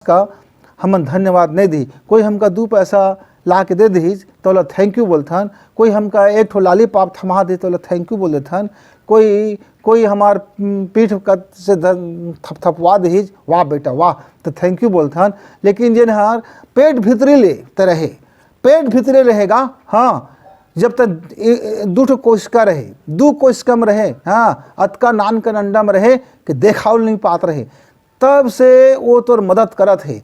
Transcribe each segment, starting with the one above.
का हम धन्यवाद नहीं दी। कोई हमका 2 पैसा ला के दे दी तो बोला थैंक यू बोलथन। कोई हमका एक ठो लॉलीपॉप थमा दी तो बोला थैंक यू बोल देथन। कोई हमार पीठ से थपथपवा दी, वाह बेटा वाह, तो थैंक यू बोलथन। लेकिन जिन हर पेट भीतरी ले तो रहे, पेट भीतरे रहेगा। हाँ, जब तक 2 कोशिका रहे, 2 कोशिका में रहे, हाँ अतका नान का अंडा में रहे कि देखावल नहीं पात रहे, तब से वो तो मदद करत है,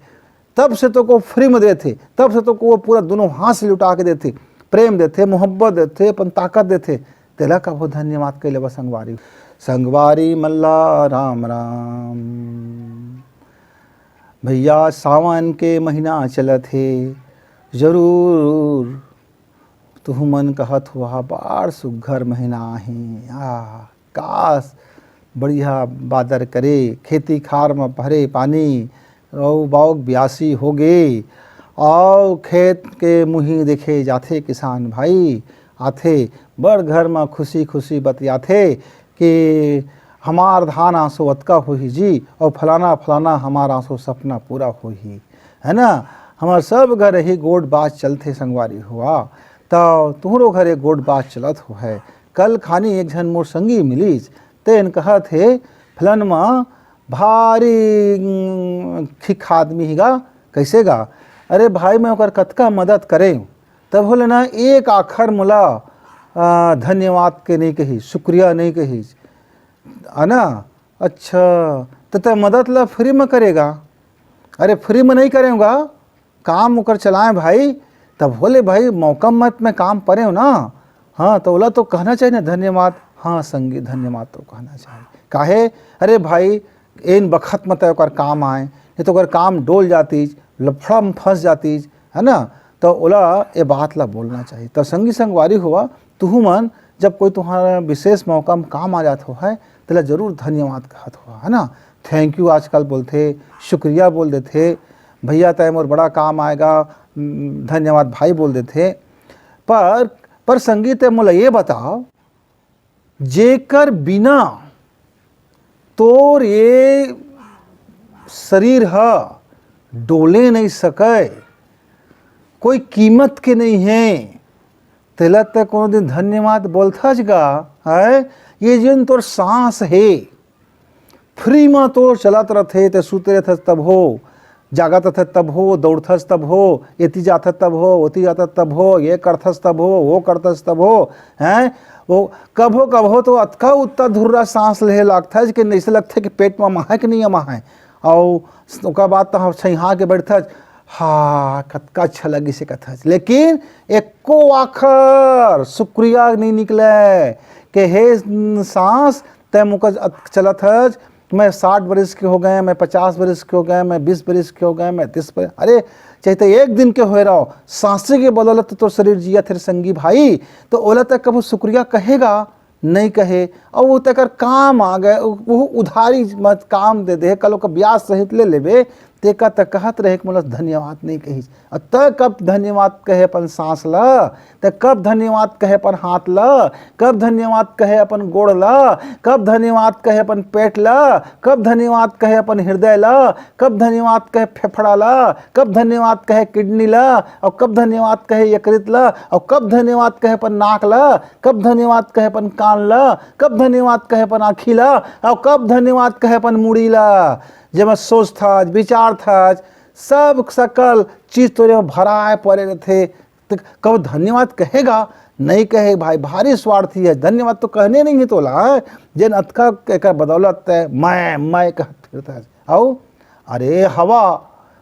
तब से तो को फ्री में देते, तब से तो को वो पूरा दोनों हाथ से लुटा के देते, प्रेम देते, मोहब्बत देते, अपन ताकत देते। तेला का बहुत धन्यवाद कैले बा संगवारी। संगवारी मल्ला राम राम। भैया सावन के महीना चलत है, जरूर तुह मन कहत हुआ बार सुघर महीना है। काश बढ़िया बादर करे, खेती खार में भरे पानी, और बाग ब्यासी हो गए, और खेत के मुही देखे जाथे किसान भाई आथे, बड़ घर में खुशी खुशी बतियाथे कि हमार धान आंसू अतका होही जी, और फलाना फलाना हमार आंसू सपना पूरा होही, है ना। हमार सब घर ही गोड बात चलते संगवारी हुआ, तो तुहरो घर एक गोड बात चलत हो है। कल खानी एक झन मोर संगी मिलीज, तेन कहा थे फलन में भारी खिख आदमी हिगा, कैसे गा? अरे भाई मैं ओकर कतका मदद करें, तब बोले ना एक आखर मोला धन्यवाद के नहीं कही, शुक्रिया नहीं कही, है ना। अच्छा तो मदद ला फ्री में करेगा? अरे फ्री में नहीं करेगा, काम ओकर चलाएं भाई। तब बोले भाई मौका मत में काम परे हो ना। हाँ तो बोला तो कहना चाहिए ना धन्यवाद। हाँ संगी धन्यवाद तो कहना चाहिए। काहे? अरे भाई इन बखत मत ओकर काम आए, नहीं तो अगर काम डोल जाती, लफड़ा में फंस जाती, है ना। तो ओला ये बात ला बोलना चाहिए। तो संगी संगवारी हुआ, तुहू मन जब कोई तुम्हारा विशेष मौका में काम आ जाता हो है तो जरूर धन्यवाद कहत हुआ, है ना। थैंक यू आजकल बोलते, शुक्रिया बोल देते, भैया तय मोर बड़ा काम आएगा, धन्यवाद भाई बोल देते। पर संगीत मोला ये बताओ, जेकर बिना तोर ये शरीर है डोले नहीं सके, कोई कीमत के नहीं है, तेला तक कोनो दिन धन्यवाद बोलथाज गा है। ये जिन तोर सांस है फ्री में तो चलत रहते, ते सुते रहत तब हो, जागत थे तब हो, दौड़थस तब हो, एती जात तब हो, ओती जात तब हो, ये करथस तब हो, वो करथस तब हो, हैं वो कभो तो अतका उत्ता धुर्रा सांस ले लगता है कि नहीं लगता कि पेट में माहे कि नहीं माहे, और ओका बाद तो छहा के बैठता, हाँ कतका अच्छा लगी से कथा। लेकिन एको आखर शुक्रिया नहीं निकले कि हे सांस तय मुका चलत है, मैं 60 बरस के हो गए, मैं 50 बरस के हो गए, मैं 20 बरस के हो गए, मैं 30 बरस, अरे चाहते एक दिन के हो रहो, सांसे के बदौलत तो शरीर जिया थे संगी भाई। तो ओला तक कभी शुक्रिया कहेगा नहीं कहे, और वो तक काम आ गए, वो उधारी मत काम दे दे, कल का ब्याज सहित ले लेबे, तेका तक कहत रहे कि मतलब धन्यवाद नहीं कही। तब कब धन्यवाद कहे अपन सांस ला, तब कब धन्यवाद कहे अपन हाथ ला, कब धन्यवाद कहे अपन गोड़ ला, कब धन्यवाद कहे अपन पेट ला, कब धन्यवाद कहे अपन हृदय ला, कब धन्यवाद कहे फेफड़ा ला, कब धन्यवाद कहे किडनी ला, और कब धन्यवाद कहे यकृत ला, और कब धन्यवाद कहे अपन नाक ला, कब धन्यवाद कहे अपन कान ला, कब धन्यवाद कहे अपन आँखी ला, और कब धन्यवाद कहे अपन मुड़ी ला। जब सोच था, विचार था, सब सकल चीज तोरे भराए पड़े रहते, तो कब धन्यवाद कहेगा नहीं कहे भाई, भारी स्वार्थी है। धन्यवाद तो कहने नहीं है तोला, जिन अतका एक बदौलत है मैं कह फिरता है। आओ अरे हवा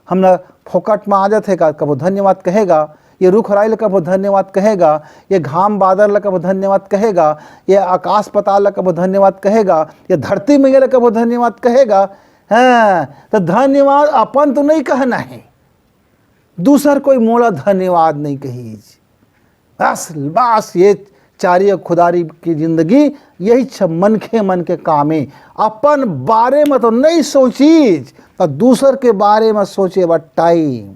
हमने फोकट में आ जाते का, कब धन्यवाद कहेगा? ये रुख राइल कब धन्यवाद कहेगा? ये घाम बादल ला कब धन्यवाद कहेगा? ये आकाश पताल ला कब धन्यवाद कहेगा? ये धरती मैया ला कब धन्यवाद कहेगा? हाँ तो धन्यवाद अपन तो नहीं कहना है, दूसर कोई मोला धन्यवाद नहीं कही। बस ये चारिय खुदारी की जिंदगी यही छ मन के कामे, अपन बारे में तो नहीं सोची, तो दूसर के बारे में सोचे बा टाइम।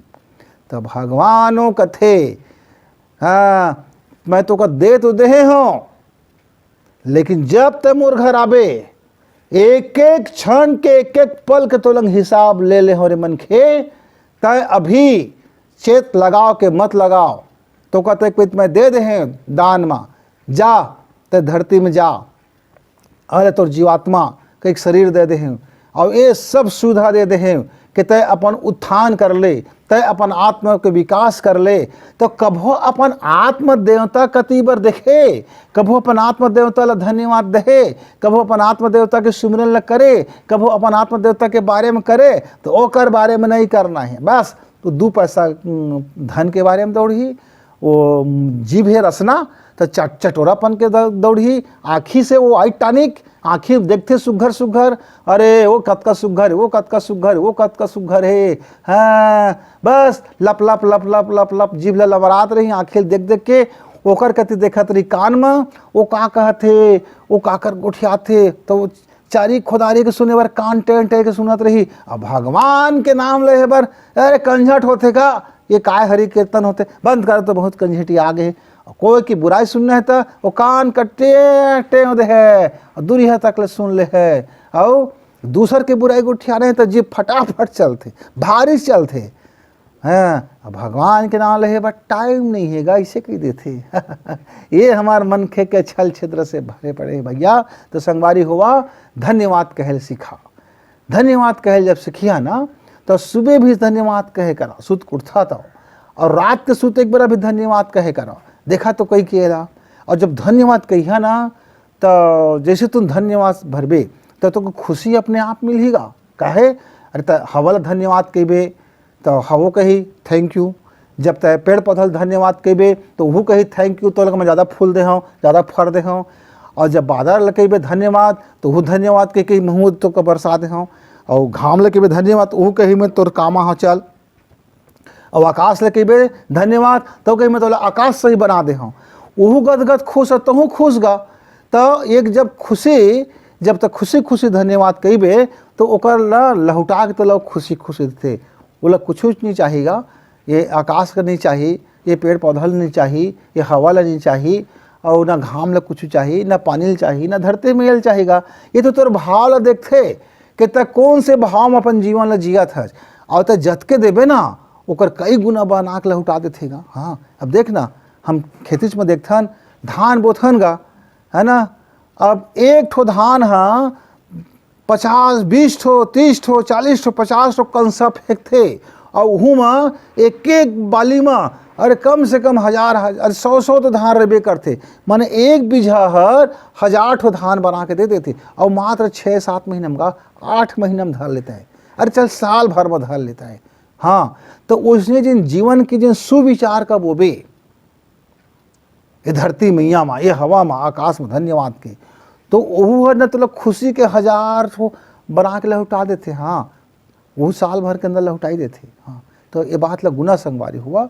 तो भगवानों कथे, हाँ मैं तो का दे तो दे हो, लेकिन जब ते मोर घर आबे एक एक क्षण के एक एक पल के तोलंग हिसाब ले ले हो रे मनखे, तय अभी चेत लगाओ के मत लगाओ। तो कहते कि मैं दे दे हैं दान में, जा तय धरती में जा, अरे तो जीवात्मा के एक शरीर दे दे हैं और ये सब सुविधा दे दे हैं कि तय अपन उत्थान कर ले, तय अपन आत्मा के विकास कर ले। तो कभो अपन आत्म देवता कतिबर देखे, कभो अपन आत्म देवता ला धन्यवाद दे, कभो अपन आत्म देवता के सुमिरन ला करे, कभो अपन आत्म देवता के बारे में करे। तो ओकर बारे में नहीं करना है, बस तो 2 पैसा धन के बारे में दौड़ी, वो जीभ है रसना तो चटोरापन के दौड़ी, आँखी से वो आई टानिक, आँखी देखते सुघर सुघर, अरे वो कत का सुघर, वो कत का सुघर, वो कत का सुघर है, हाँ बस लप लप लप लप लप लप जीभ ला लबरात रही, आँखें देख देख के ओकर कति देखत रही। कान में वो का कहते, वो काकर गोठियाथे, तो चारी खुदारी के सुने बर कान टेन टेन के सुनत रही। अब भगवान के नाम ले बर अरे कंझट होते का, ये काय हरि कीर्तन होते, बंद कर तो बहुत कंझटी आ गए। कोई की बुराई सुनने है तो वो कान कट्टे टे दे है और दूरिया तक ले सुन ले है, और दूसर के बुराई को उठा रहे तो जी फटाफट चलते, भारी चलते हैं। भगवान के नाम ले बट टाइम नहीं हैगा, इसे कही देते ये हमार मन के छल छिद्र से भरे पड़े भैया। तो संगवारी हुआ धन्यवाद कहल सीखा, धन्यवाद कहल जब सीखिया ना तो सुबह भी धन्यवाद कहे करा, सुत उठता तो, और रात के सुत एक बार भी धन्यवाद कहे करा। देखा तो कई किएला, और जब धन्यवाद कहिया ना तो जैसे तुम धन्यवाद भरबे तो तुमको खुशी अपने आप मिलेगा। काहे, अरे तो हवा धन्यवाद कहबे तो हवो कही थैंक यू, जब तय पेड़ पौधल धन्यवाद कहबे तो वह कही थैंक यू, तो लगा मैं ज़्यादा फूल दे हूँ, ज़्यादा फर दे हूँ। और जब बादल लगेबे धन्यवाद तो वह धन्यवाद कह के महूद तो का बरसा दे हूँ, और घाम लगेबे धन्यवाद वह कही मैं तोर कामा हाँ चल, और आकाश लगेबे धन्यवाद तो कही मैं तो आकाश सही बना दे हूँ, वह गदगद खुश है तो हूँ खुश गा। तो एक जब खुशी, जब तक खुशी खुशी धन्यवाद कहबे तो ओकर ला लहुटा के तो लोग खुशी खुशी थे, वो लोग कुछ नहीं चाहिएगा, ये आकाश का नहीं चाहिए, ये पेड़ पौधा नहीं चाहिए, ये हवा ला नहीं चाहिए, और ना घाम ला कुछ चाहिए, ना पानी चाहिए, ना धरती में चाहिएगा। ये तो तोर भाव ला देखते कि तक कौन से भाव में अपन जीवन ला जियत है, और तो जतके देबे ना ओकर कई गुना बनाक लहुटा देतेगा। हाँ अब देखना हम खेती में देखथन धान बोथन गा, है ना, अब एक ठो धान हाँ 50 20 ठो 30 ठो 40 ठो 50 ठो कंसा फेंकते, और वहू में एक एक बाली में अरे कम से कम 1000 अरे 100 तो धान रेबे करते, माने एक बीघा हर 1000 ठो धान बना के दे देते, और मात्र 6-7 महीने में 8 महीने में धर लेता है, अरे चल साल भर में धर लेता है। हाँ तो उसने जिन जीवन के जिन सुविचार का बोबे ये धरती मैया में, ये हवा में, आकाश में धन्यवाद के, तो वो न तो खुशी के 1000 ठो बना के लहुटा देते। हाँ वो साल भर के अंदर लहुटाई देते। हाँ तो ये बात ला गुना संगवारी हुआ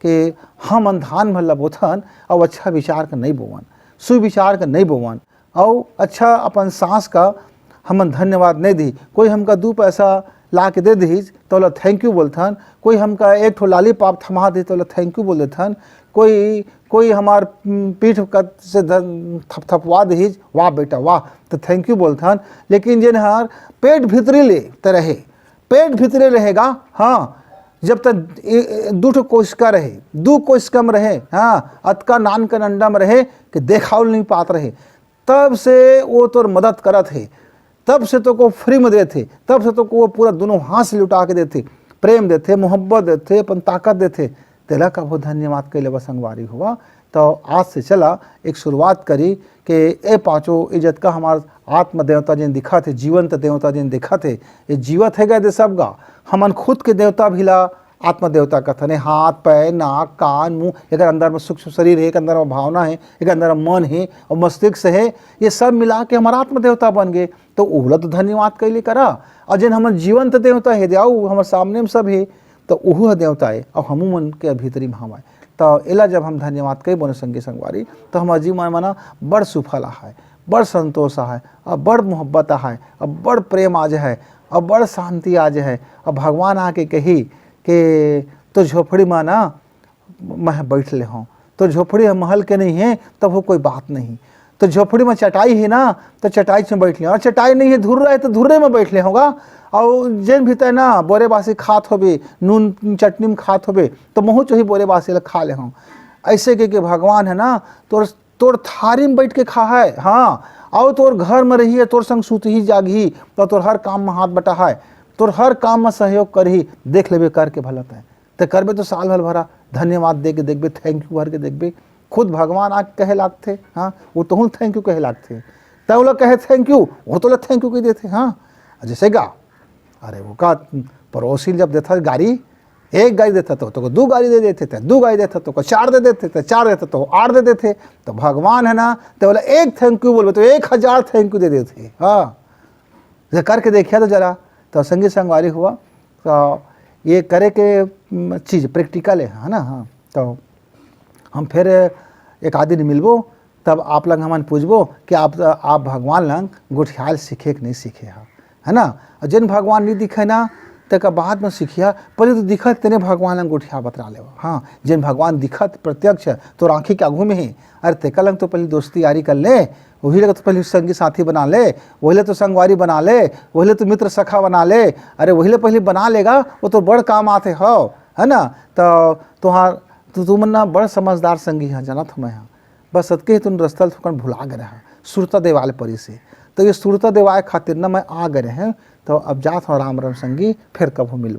कि हम अंधान भर बोथन और अच्छा विचार का नहीं बोवन, सुविचार का नहीं बोवन, और अच्छा अपन सांस का हम धन्यवाद नहीं दी। कोई हमका 2 पैसा ला के दे दी तो ला थैंक यू बोलथन, कोई हमका एक ठो लाली पाप थमा दे तो ला थैंक यू बोल देथन, कोई हमार पीठ से थपथपवा दी वाह बेटा वाह तो थैंक यू बोलथन। लेकिन जिन हर पेट भीतरी ले तो रहे, पेट भीतरे रहेगा। हाँ जब तक 2 ठो कोशिका रहे, 2 कोशिका रहे, हाँ अतका नान का अंडा में रहे कि देखावल नहीं पात रहे, तब से वो तो मदद करत है, तब से तो को फ्री में देते, तब से तो को वो पूरा दोनों हाथ से लुटा के देते, प्रेम देते, मोहब्बत देते, अपन ताकत देते। तेला का बहुत धन्यवाद कैले बस संगवारी हुआ। तो आज से चला एक शुरुआत करी कि ए पाँचों इज्जत का हमार आत्म देवता जिन दिखा थे, जीवंत देवता जिन दिखा थे, ये जीवत है गए सब गा, हमन खुद के देवता भिला आत्म देवता कथन है। हाथ पैर नाक कान मुँह, एक अंदर में सूक्ष्म शरीर है, एक अंदर में भावना है, एक अंदर में मन है और मस्तिष्क है, ये सब मिला के हमारा आत्म देवता बन गए। तो उहला तो धन्यवाद कैले करा, और जिन हमारे जीवंत देवता है दियाऊ हमारे सामने में सब है, तो उह देवता है और हमू मन के भीतरी भाव है। तो एला जब हम धन्यवाद कही बोने संगी संगवारी तो हमारा जीवन मना बड़ सुफल है, बड़ संतोष है, और बड़ मोहब्बत है, और बड़ प्रेम आज है, और बड़ शांति आज है। और भगवान आके कही कि तो झोपड़ी में ना मैं बैठ ले हूँ, तो झोपड़ी महल के नहीं है तब वो कोई बात नहीं, तो झोपड़ी में चटाई है ना, तो चटाई में बैठ ले, और चटाई नहीं है धुर्रा है तो धुर्रे में बैठ ले होगा। और जेन भीतर ना बोरे बासी खात होबे, नून चटनी में खात होबे, तो महू चोही बोरे बासी ला खा ले हों। ऐसे के भगवान है ना तोर थारी में बैठ के खा है, हाँ, और तोर घर में रही है, तोर संग सूत ही जागी, तो तोर हर काम में हाथ बटा है, तोर हर काम में सहयोग कर ही, देख लेबे करके भलत है तो करबे तो साल भर भरा धन्यवाद दे के देखबे, थैंक यू भर के देखबे, खुद भगवान आके कहे लागते, हाँ, वो तो थैंक यू कहे लागते, तब लोग कहे थैंक यू, वो तो लोग थैंक यू कह देते, हाँ। जैसे गा, अरे वो का पड़ोसी जब देता गाड़ी, एक गाड़ी देता तो 2 गाड़ी दे देते थे, 2 गाड़ी देता तो 4 दे देते थे, 4 देता तो 8 दे देते। तो भगवान है ना तो बोला एक थैंक यू बोलबे तो 1000 थैंक यू दे देते, हाँ। जैसे करके देखिए तो जरा, तो संगी संगवारी हुआ, तो ये करे के चीज़ प्रैक्टिकल है ना, हाँ। तो हम फिर एक आदि मिलबो, तब आप लंग हमन पूछबो कि आप भगवान लंग गुठियाल सीखे कि नहीं सीखे, है ना। और जिन भगवान नहीं दिखे ना तक बाद में सीखिया, पहले तो दिखत तेने भगवान लंग गुठिया बतरा ले, हाँ। जिन भगवान दिखत प्रत्यक्ष तो आँखी के आगू में ही, अरे तेका लंग तो पहले दोस्ती यारी कर ले, वही लगे तो पहले संगी साथी बना ले, वही तो संगवारी बना ले, वही तो मित्र सखा बना ले, अरे वही पहले बना लेगा वो तो बड़ काम आते हो, है ना। तो तुहार तो तुम ना बड़ समझदार संगी है, जानत हम यहाँ बस सदके ही तुम रस्तल थोकन भुला गए हैं सुरता देवाल परी से। तो ये सुरता देवाए खातिर ना मैं आ गए हैं, तो अब जात हूँ राम राम संगी, फिर कब मिल।